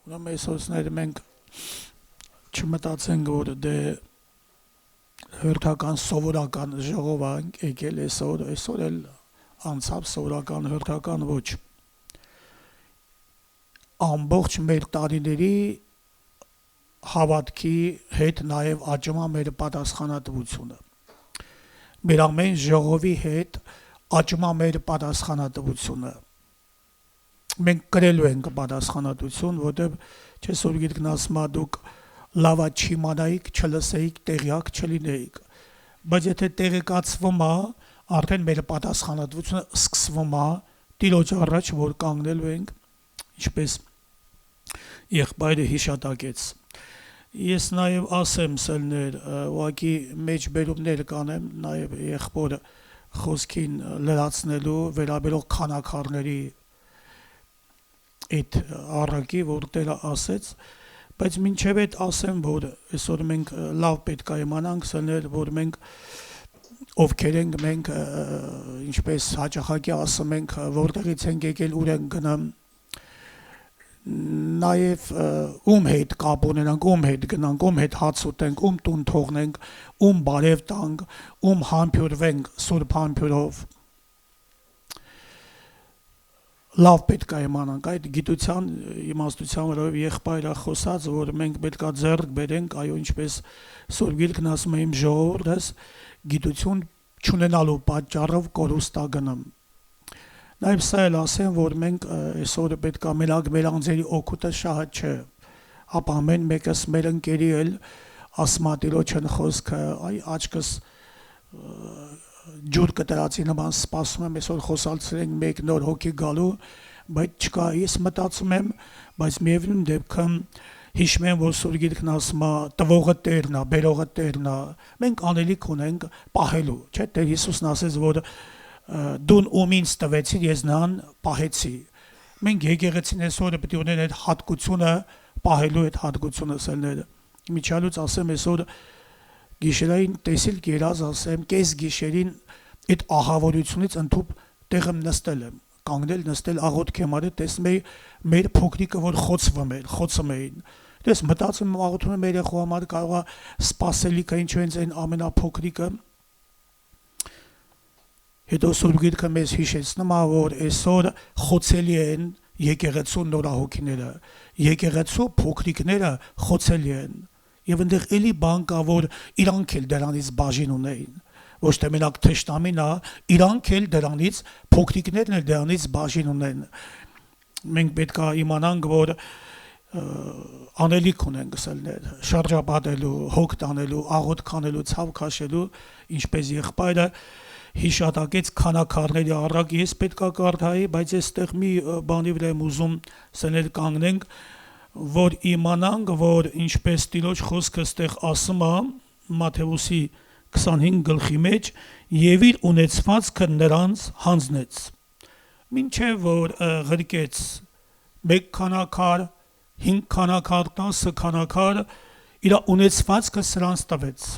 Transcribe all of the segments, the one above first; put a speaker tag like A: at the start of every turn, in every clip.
A: Ուրեմն այսօրներ մենք չմտածենք, որ դե հերթական սովորական ժողով ենք եկել այսօր էլ անցավ սովորական հերթական ոչ։ Ամբողջ մեր տարիների հավատքի հետ նաև աճում է մեր պատասխանատվությունը։ Մեր ամեն ժողովի հետ աճում է մեր պատասխանատվությունը։ Մենք կրելու ենք պատասխանատվություն, որտեղ չես որ գիտքն ասում դուք լավա չիմանայիք, չլսեիք, տեղյակ չլինեիք։ Բայց եթե տեղեկացվում է, արդեն մեր պատասխանատվությունը սկսվում է Տիրոջ առաջ, որ կանգնելու ենք, ինչպես եղբայրը հիշատակեց։ Ես նաև ասեմ սելներ, ուղղակի մեջբերումներ կանեմ, նաև եղբորը խոսքին լրացնելու վերաբերող քանակարների այդ առակի, որ Տերը ասեց, բայց մինչև այդ ասեմ, որ այսօր մենք լավ պետք է իմանանք սելներ, որ մենք ովքեր ենք, մենք ինչպես հաճախակի ասում ենք, որտեղից ենք եկել, ուր ենք գնում, նաև ում հետ կապ ունենանք, ում հետ գնանք, ում հետ հաց ուտենք, ում տուն թողնենք, ում բարև տանք, ում համբյուրվենք սուրբ համբյուրով։ Լավ պետք է իմանանք այդ գիտության իմաստության վրա եղբայրը խոսած, որ մենք պետք է ձեռք բերենք, այո, ինչպես Սուրբ Գիրքն ասում է, իմ ժողովուրդս գիտություն չունենալու պատճառով կորուստա գնում։ Նաև սա էլ ասեմ, որ մենք այսօր պետք է մեր անձերի օգուտը շահը չէ, ապա ամեն մեկս մեր ընկերի էլ ասմատիրոջն խոսքը, այ աչքս ջուր կտրածի նման սպասում եմ, այսօր խոսալցրենք մեկ նոր հոգի գալու, բայց չկա, ես մտածում եմ, բայց միևնույն դեպքում հիշում եմ, որ Սուրբ Գիրքն ասում է, տվողը Տերն է, բերողը Տերն է, մենք անելիք ունենք պահելու, չէ՞, Տեր Հիսուսն ասեց, որ դուն ում ինձ տվեցիր, ես նրան պահեցի։ Մենք եկեղեցին այսօր պետք է ունեն այդ հատկությունը, պահելու այդ հատկությունը սելները։ Միջալուց ասեմ այսօր գիշերային տեսիլ կերած ասեմ, կես գիշերին այդ ահավորությունից ընդհուպ տեղը նստել եմ, կանգնել նստել աղոթք եմ արել, տեսնում էի մեր փոքրիկը, որ խոցում էին։ Դες մտածում եմ աղոթում եմ մեր երեխու համար կարող է սպասելիքը ինչու հենց այն ամենափոքրիկը։ Հետո Սուրբ Գիրքը մեզ հիշեցնում է, որ այսօր խոցելի են եկեղեցու նորահոգիները, եկեղեցու փոքրիկները խոցելի են։ Եվ այնտեղ էլի բան կա, որ իրանք էլ դրանից բաժին ունեին, ոչ թե մենակ թշնամին է, իրանք էլ դրանից, փոքրիկներն էլ դրանից բաժին ունեն։ Մենք պետք է իմանանք, որ անելիք ունենք սելներ, շրջապատելու, հոգ տանելու, աղոթք անելու, ցավ քաշելու, ինչպես եղբայրը հիշատակեց քանակարների առակ, ես պետք է կարդայի, բայց այստեղ մի բանի վրա եմ ուզում սելներ կանգնենք, որ իմանանք, որ ինչպես Տիրոջ խոսքը ստեղ ասում է Մատթեոսի 25 գլխի մեջ, եւ իր ունեցվածքը նրանց հանձնեց։ Մինչև որ ղրկեց 1 քանակար, 5 քանակար, 10 քանակար, իր ունեցվածքը սրանց տվեց։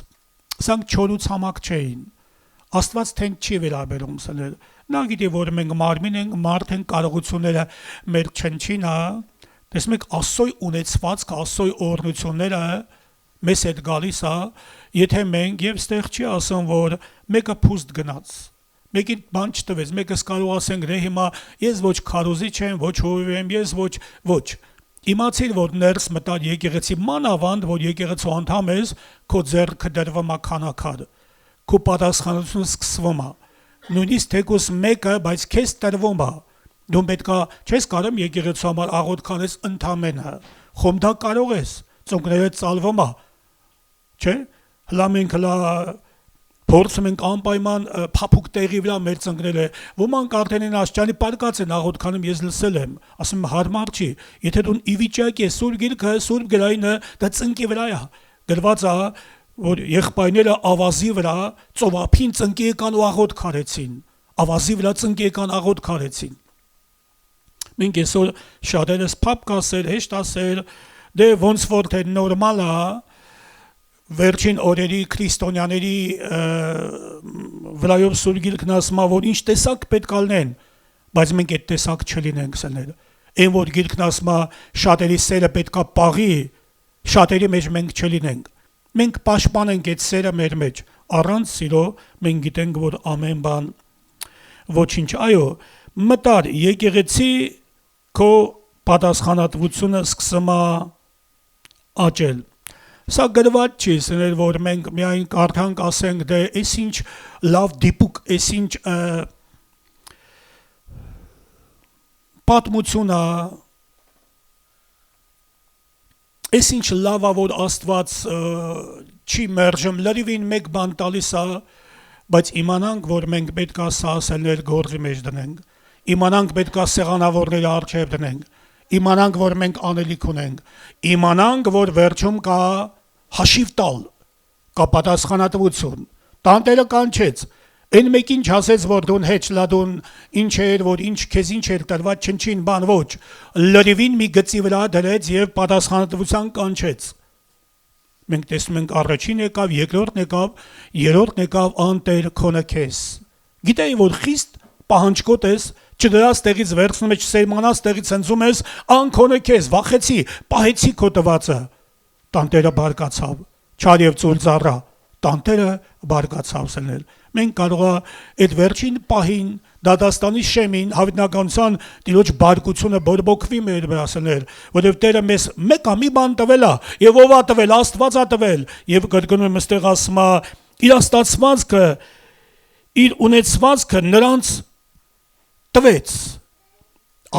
A: Սրանք չորուցամակ չէին։ Աստված թենք չի վերաբերում սներ։ Նա գիտի, որ մենք մարմին ենք, մարդ են, կարողությունները մեր չնչին է։ Տեսնում եք, Աստծոյ ունեցվածքը, Աստծոյ օրհնությունները մեզ հետ գալիս է, եթե մենք եւ ստեղ չի ասում, որ մեկը փուստ գնաց, մեկին բան չտվեց, մեկս կարող ասենք, դե հիմա ես ոչ քարոզիչ եմ, ոչ հովիվ եմ, ես ոչ։ Իմացիր, որ ներս մտար եկեղեցի մանավանդ, որ եկեղեցու անդամ ես, քո ձեռքը դրվում է քանակար, քո պատասխանատվությունը սկսվում է։ Նույնիսկ թեկուզ մեկը, բայց քեզ տրվում է։ Դու պետք է չես կարող եկեղեցու համար աղոթք անես ընդամենը, խոմդա կարող ես, ծնկները ծալվում է, չէ՞։ Հլա մենք փորձում ենք անպայման փափուկ տեղի վրա մեր ծնկները, ոմանք արդեն են աշճանի պարկած են աղոթքանում, ես լսել եմ, ասում հարմար չի, եթե դու ի վիճակի ես Սուրբ Գիրքը, Սուրբ գրայինը դա ծնկի վրա է, գրված է, որ եղբայրները ավազի վրա ծովափին ծնկի եկան ու աղոթք արեցին, ավազի վրա ծնկի եկան աղոթք արեցին։ Մենք այսօր շատերս փափ կասել, հեշտ ասել, դե ոնց որ թե նորմալ է, վերջին օրերի քրիստոնյաների վրայով Սուրբ Գիրքն ասում է, որ ինչ տեսակ պետք է լինեն, բայց մենք այդ տեսակ չլինենք սելները։ Այն որ գիրքն ասում է շատերի սերը պետքա պաղի, շատերի մեջ մենք չլինենք։ Մենք պաշտպանենք այդ սերը մեր մեջ։ Առանց սիրո մենք գիտենք, որ ամեն բան ոչինչ, այո, մտար եկեղեցի քո պատասխանատվությունը սկսում է աճել։ Սա գրված չի, սներ որ մենք միայն կարդանք, ասենք դե էս ինչ լավ դիպուկ, էս ինչ պատմություն է, էս ինչ լավ է, որ Աստված չի մերժում, լրիվին մեկ բան տալիս է, բայց իմանանք, որ մենք պետք է սահասելներ գործի մեջ դնենք, իմանանք պետք է սեղանավորների առջև դնենք, իմանանք, որ մենք անելիք ունենք, իմանանք, որ վերջում կա հաշիվ տալ, կա պատասխանատվություն, տանտերը կանչեց, այն մեկին չասեց, որ դուն հեչ լադուն ինչ էր, որ ինչ քեզ ինչ էր տրված, չնչին բան ոչ, լրիվին մի գծի վրա դրեց եւ պատասխանատվության կանչեց։ Մենք տեսնում ենք առաջին եկավ, երկրորդն եկավ, երրորդն եկավ անտեր քոնը քեզ։ Գիտեի, որ խիստ պահանջկոտ ես, չդրած տեղից վերցնում ես, չսերմանած տեղից հնձում ես, անքոնը քեզ, վախեցի, պահեցի քո տվածը։ Տանտերը բարկացավ, չար եւ ծուր ծառա, տանտերը բարկացավ սնել։ Մենք կարող է այդ վերջին պահին դատաստանի շեմին հավիտենականության դիրոջ բարկությունը բորբոքվի մեր վրա սնել, որովհետև Տերը մեզ մեկա մի բան տվել է, եւ ով է տվել, Աստված է տվել, եւ կրկնում եմ այստեղ ասում է իր աստվածվածքը, իր ունեցվածքը նրանց տվեց։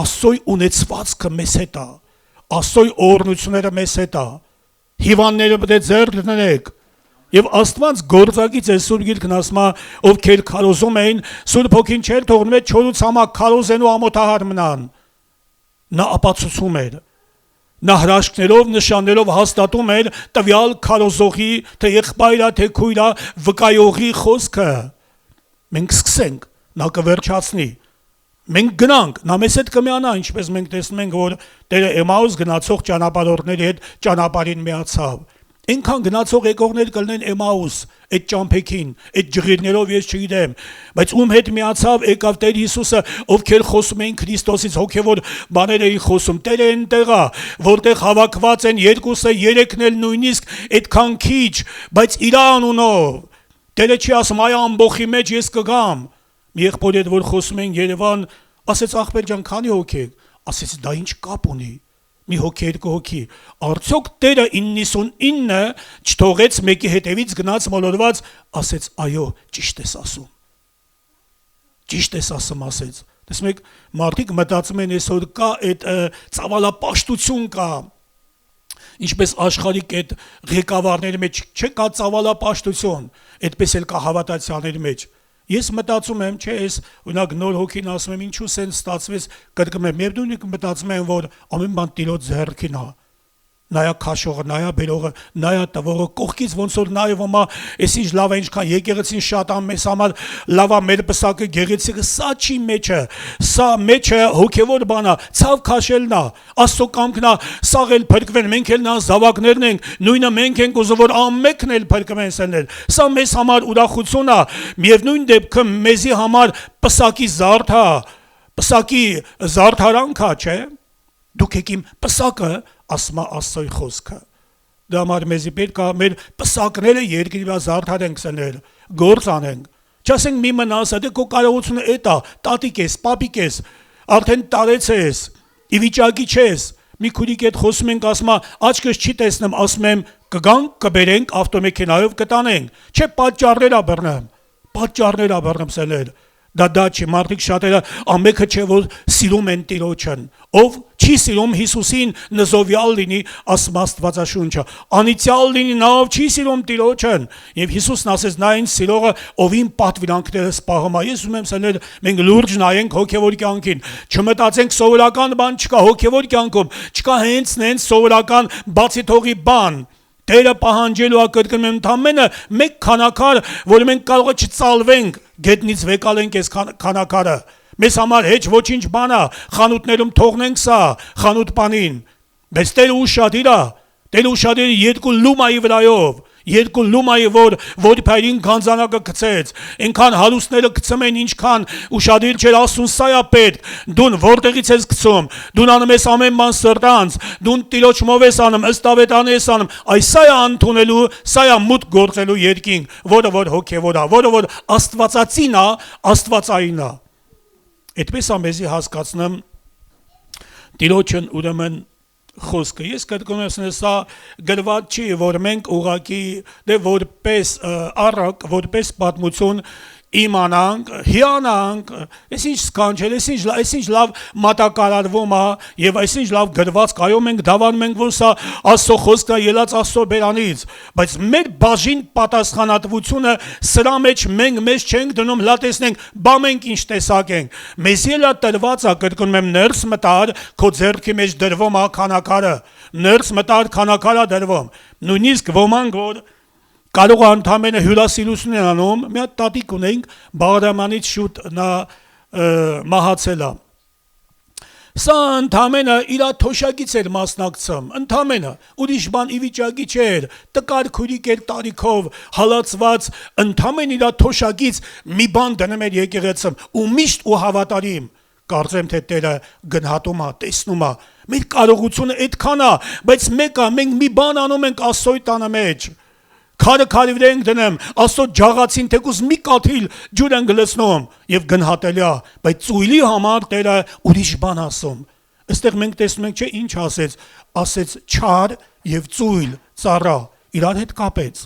A: Աստծո ունեցվածքը մեզ հետ է, Աստծո օրհնությունները մեզ հետ է, հիվանդները պետք է ձեռք դնեք։ Եվ Աստված գործակից է Սուրբ Գիրքն ասում է, ովքեր քարոզում էին, Սուրբ Հոգին չէր թողնում այդ չորուց համա քարոզեն ու ամոթահար մնան։ Նա ապացուցում էր, նա հրաշքներով, նշաններով հաստատում էր տվյալ քարոզողի, թե եղբայրը, թե քույրը, վկայողի խոսքը։ Մենք սկսենք, նա կվերջացնի։ Մենք գնանք, նա մեզ հետ կմիանա, ինչպես մենք տեսնում ենք, որ Տերը Էմաուս գնացող ճանապարհորդների հետ ճանապարհին միացավ։ Այնքան գնացող եկողներ կլինեն Էմաուս, այդ ճամփեքին, այդ ջղիրներով ես չգիտեմ, բայց ում հետ միացավ եկավ Տեր Հիսուսը, ովքեր խոսում էին Քրիստոսից, հոգևոր բաներ էին խոսում, Տերը այնտեղ է, որտեղ հավաքված են երկուսը, երեքն էլ նույնիսկ այդքան քիչ, բայց իր անունով։ Տերը չի ասում, այ ամբողջի մեջ ես կգամ։ Մի եղբոր հետ որ խոսում են Երևան, ասեց ախպեր ջան, քանի հոգի եք, ասեց դա ինչ կապ ունի։ Մի հոգի, երկու հոգի, արդյոք Տերը 99 չթողեց մեկի հետևից գնաց մոլորված, ասեց այո, ճիշտ ես ասում, ճիշտ ես ասում, ասեց։ Տեսնում եք, մարդիկ մտածում են այսօր կա այդ ծավալապաշտություն կա, ինչպես աշխարհիկ այդ ղեկավարների մեջ չկա ծավալապաշտություն, այդպես էլ կա հավատացյալների մեջ։ Ես մտածում եմ, չէ, ես օրինակ նոր հոգին ասում եմ, ինչու սեն ստացվեց, կրկնում եմ, եւ նույնիսկ մտածում եմ, որ ամեն բան Տիրոջ ձեռքին է։ Նայա քաշողը, նայա բերողը, նայա տվողը, կողքից ոնց որ նայվում է, այս ինչ լավ է, ինչքան եկեղեցին շատ ան մեզ համար լավ է, մեր պսակը գեղեցիկը, սա չի մեջը, սա մեջը հոգևոր բան է, ցավ քաշելն է, Աստծո կամքն է, սաղ էլ փրկվեն, մենք էլ նա զավակներն ենք, նույնը մենք ենք ուզում որ ամենքն էլ փրկվեն սնել։ Սա մեզ համար ուրախություն է, միևնույն դեպքում մեզի համար պսակի զարդ է, պսակի զարդարանք է, չէ՞։ Դուք եք իմ պսակը, ասում է Աստծո խոսքը։ Դա համար մեզի պետք է մեր պսակները երկրի վրա զարդարենք սնել, գործ անենք։ Չասենք մի մնաս, դե քո կարողությունը էդ է, տատիկ ես, պապիկ ես, արդեն տարեց ես, ի վիճակի չես։ Մի քուրիկ հետ խոսում ենք, ասում է, աչքս չի տեսնում, ասում եմ, կգանք, կբերենք ավտոմեքենայով կտանենք։ Չէ, պատճառներ աբռնում սնել։ Դա չի, մարդիկ շատերը ամենքը չէ, որ սիրում են Տիրոջն, ով չի սիրում Հիսուսին նզովյալ լինի, ասում Աստվածաշունչը, անիծյալ լինի, նա ով չի սիրում Տիրոջն, եւ Հիսուսն ասեց, նա այն սիրողը, ովին պատվիրանքները սպաղում է։ Ես ուզում եմ ասել, մենք լուրջ նայենք հոգևոր կյանքին, չմտածենք սովորական բան չկա հոգևոր կյանքում, չկա հենց սովորական բացի թողի բան։ Տերը պահանջելու է կրկնում եմ ընդամենը մեկ քանակար, որ մենք կարող է չծալվենք, գետնից վեկալենք այս քանակարը։ Մեզ համար հեչ ոչինչ բան է, խանութներում թողնենք սա, խանութ բանին։ Բայց Տերը ուշադիր է, Տերը ուշադիր երկու լումայի վրայով, երկու լումայի որ փայրին գանձանակը գցեց, այնքան հարուստները գցում են, ինչքան ուշադիր չէր ասում, սա է պետք, դուն որտեղից ես գցում, դուն անում ես ամեն բան սրտանց, դուն տիրոջմով ես անում, ըստ ավետարանի ես անում, այս սա է ընդունելու, սա է մուտք գործելու երկինք, որը որ հոգևոր է, որը որ աստվածածին է, աստվածային է։ Այդպես է մեզի հասկացնում տիրոջն ուրեմն խոսքը։ Ես կրկնում եմ, սա գրված չի, որ մենք ուղղակի որպես առակ, որպես պատմություն իմանանք, հիանանք, այս ինչ սքանչել, այս ինչ լավ մատակարարվում է եւ այս ինչ լավ գրված, կայում ենք դավանում ենք, որ սա Աստծո խոսքն է ելած Աստծո բերանից, բայց մեր բաժին պատասխանատվությունը սրա մեջ մենք մեզ չենք դնում, լա տեսնենք, բա մենք ինչ տեսակ ենք։ Մեզ ելա տրված է, կրկնում եմ, ներս մտար, քո ձեռքի մեջ դրվում է քանակարը, ներս մտար քանակարը դրվում։ Նույնիսկ ոմանք որ կարող է ընդամենը հյուրասիրություն են անում, մի հատ տատիկ ունենք, Բաղրամանից շուտ նա մահացել է։ Սա ընդամենը իր թոշակից էր մասնակցում, ընդամենը, ուրիշ բան ի վիճակի չէր, տկար քուրիկ էր տարիքով, հալածված, ընդամենը իր թոշակից մի բան դնում էր եկեղեցում, ու միշտ ու հավատարիմ, կարծեմ թե Տերը գնահատում է, տեսնում է, մեր կարողությունը այդքան է, բայց մենք մի բան անում ենք Աստծո տանը մեջ, քարը քարի վրա ենք դնում, Աստծո ջաղացին թեկուզ մի կաթիլ ջուր ենք լցնում եւ գնահատելի է, բայց ծույլի համար Տերը ուրիշ բան ասում։ Այստեղ մենք տեսնում ենք, չէ, ինչ ասեց չար եւ ծույլ ծառա, իրար հետ կապեց։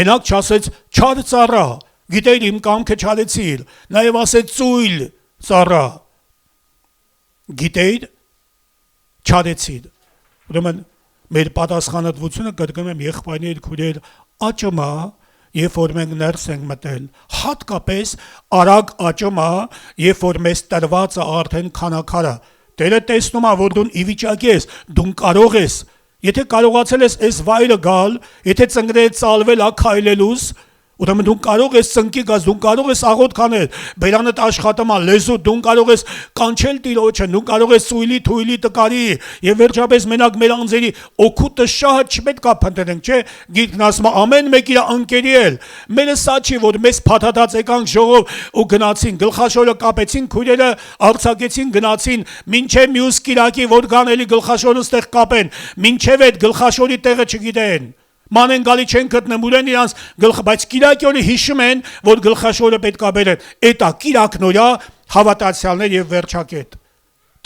A: Մենակ չասեց չար ծառա, գիտեիր իմ կամքը չարեցիր, նաեւ ասեց ծույլ ծառա, գիտեիր չարեցիր։ Ուրեմն մեր պատասխանատվությունը, կրկնում եմ, եղբայրներ, քույրեր, աճում է, երբ որ մենք ներս ենք մտել, հատկապես արագ աճում է, երբ որ մեզ տրված է արդեն քանակարը։ Տերը տեսնում է, որ դու ի վիճակի ես, դու կարող ես, եթե կարողացել ես այս վայրը գալ, եթե ծնկները ծալվել է քայլելուց, ուրեմն դու կարող ես ծնկի գաս, դու կարող ես աղոտ կանել, բերանդ աշխատում է, լեզու, դու կարող ես կանչել Տիրոջը, դու կարող ես ծույլի, թույլի, տկարի, եւ վերջապես մենակ մեր անձերի օգուտը շահը չպետք է փնտրենք, չէ՞, գիրքն ասում է ամեն մեկ իր անկերի էլ։ Մերը սա չի, որ մեզ փաթաթած եկանք ժողով ու գնացին, գլխաշորը կապեցին, քույրերը արձակեցին, գնացին, մինչեւ մյուս կիրակի, որ գանելի գլխաշորը ստեղ կապեն, մինչեւ այդ գլխաշորի տեղը չգիտեն։ Մանեն գալի չեն գտնում ուրեն իրանց բայց կիրակի օրը հիշում են, որ գլխաշորը պետք է բերեն։ Էտա կիրակն օրը հավատացյալներ եւ վերջակետ։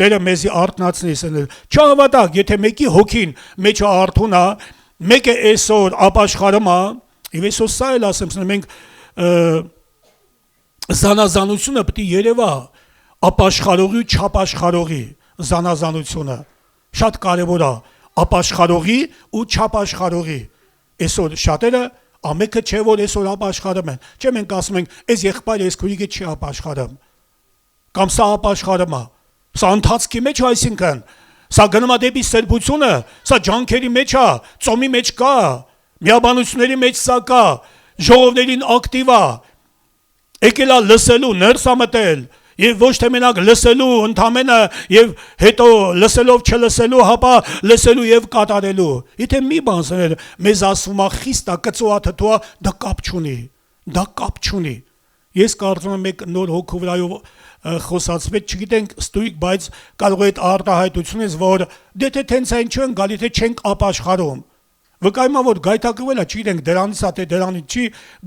A: Տերը մեզի արթնացնի, չհավատակ, եթե մեկի հոգին մեջը արթուն է, մեկը այսօր ապաշխարում է, եւ այսօր սա էլ ասեմ, մենք զանազանությունը պետք է երևա, ապաշխարողի ու չապաշխարողի զանազանությունը շատ կարեւոր է, ապաշխարողի ու չապաշխարողի։ Այսօր շատերը ամենքը չէ որ այսօր ապաշխարում են, չէ մենք ասում ենք, այս եղբայրը այս քույրիկը չի ապաշխարում, կամ սա ապաշխարում է, սա ընթացքի մեջ, այսինքն սա գնում է դեպի սրբությունը, սա ջանքերի մեջ է, ծոմի մեջ կա, միաբանությունների մեջ սա կա, ժողովներին ակտիվ է, եկել է լսելու, ներս է մտել, եւ ոչ թե մենակ լսելու ընդամենը եւ հետո լսելով չլսելու, հապա լսելու եւ կատարելու։ Եթե մի բան սներ մեզ ասում է խիստա, կծուաթթուա, դա կապ չունի։ Ես կարծում եմ մեկ նոր հոգու վրայով խոսացվեց, չգիտենք ստույգ, բայց կարող է այդ արտահայտությունից, որ դե թե տենց այն չեն գալի, թե չենք ապաշխարում։ Վկայումա որ գայթակղվել է, չգիտենք դրանից է թե դրանից չի,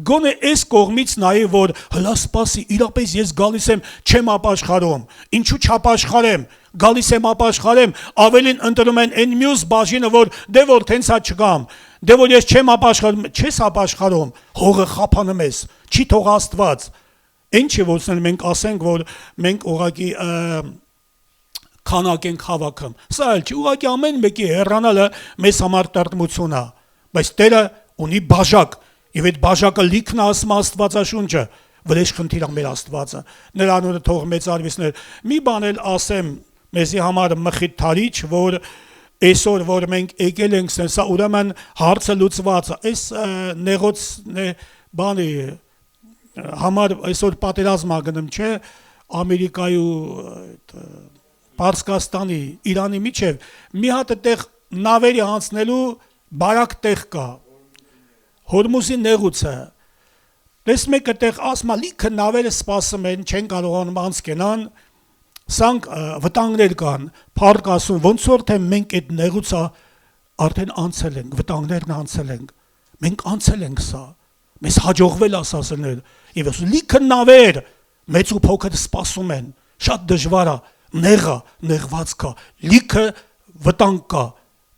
A: գոնե այս կողմից նայ որ հլա սպասի, իրապես ես գալիս եմ, չեմ ապաշխարում, ինչու չապաշխարեմ, գալիս եմ ապաշխարեմ, ավելին ընտրում են այն մյուս բաժինը, որ դե որ տենց է չգամ, դե որ ես չեմ ապաշխարում, չես ապաշխարում, հողը խափանում ես, չի թող Աստված։ Ինչ է որ մենք ասենք, որ մենք ուղղակի քանակ ենք հավաքում, սա էլ չի, ուղղակի ամեն մեկի հեռանալը մեզ համար տրտմություն է, բայց Տերը ունի բաժակ, եւ այդ բաժակը լիքն է ասում Աստվածաշունչը, վրեժխնդիր է մեր Աստվածը, նրա անունը թող մեծարվի։ Մի բան էլ ասեմ մեզի համար մխիթարիչ, որ այսօր որ մենք եկել ենք, սա ուրեմն հարցը լուծված է, այս նեղոց բանի համար այսօր պատերազմ ա գնում, չէ, Ամերիկայու Պարսկաստանի, Իրանի միջև մի հատ տեղ նավերի հանցնելու բարակ տեղ կա, Հորմուզի նեղուցը տեսնում եք այդտեղ ասма լիքը նավերը սպասում են, չեն կարողանում անց կենան, սանք վտանգներ կան, փառք ասում, ոնց որ թե մենք այդ նեղուցը արդեն անցել ենք, վտանգներն անցել ենք, մենք անցել ենք սա, մեզ հաջողվել ասասներ, եւ ասում լիքը նավեր մեծ ու փոքր սպասում են, շատ դժվար է, նեղա, նեղված կա, լիքը վտանգ կա,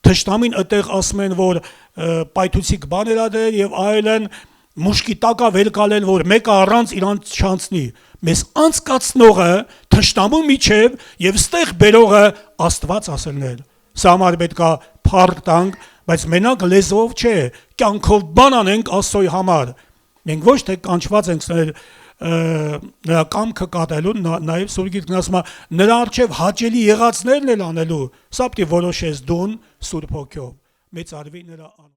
A: թշնամին այդտեղ ասում են, որ պայթուցիկ բաներ ա դեր եւ այլն մուշկի տակա վեր կալեն, որ մեկը առանց իրանց չանցնի, մեզ անցկացնողը թշնամու միջև եւ ստեղ բերողը Աստված ասելներ, սա համար պետք է փառք տանք, բայց մենակ լեզվով չէ, կյանքով բան անենք Աստծոյի համար, մենք ոչ թե կանչված ենք նրա կամքը կատարելու, նաեւ Սուրբ Գիրքն ասում է նրա առջև հաճելի եղածներն էլ անելու, սա պիտի որոշես դուն Սուրբ Հոգով, մեծ արվի նրա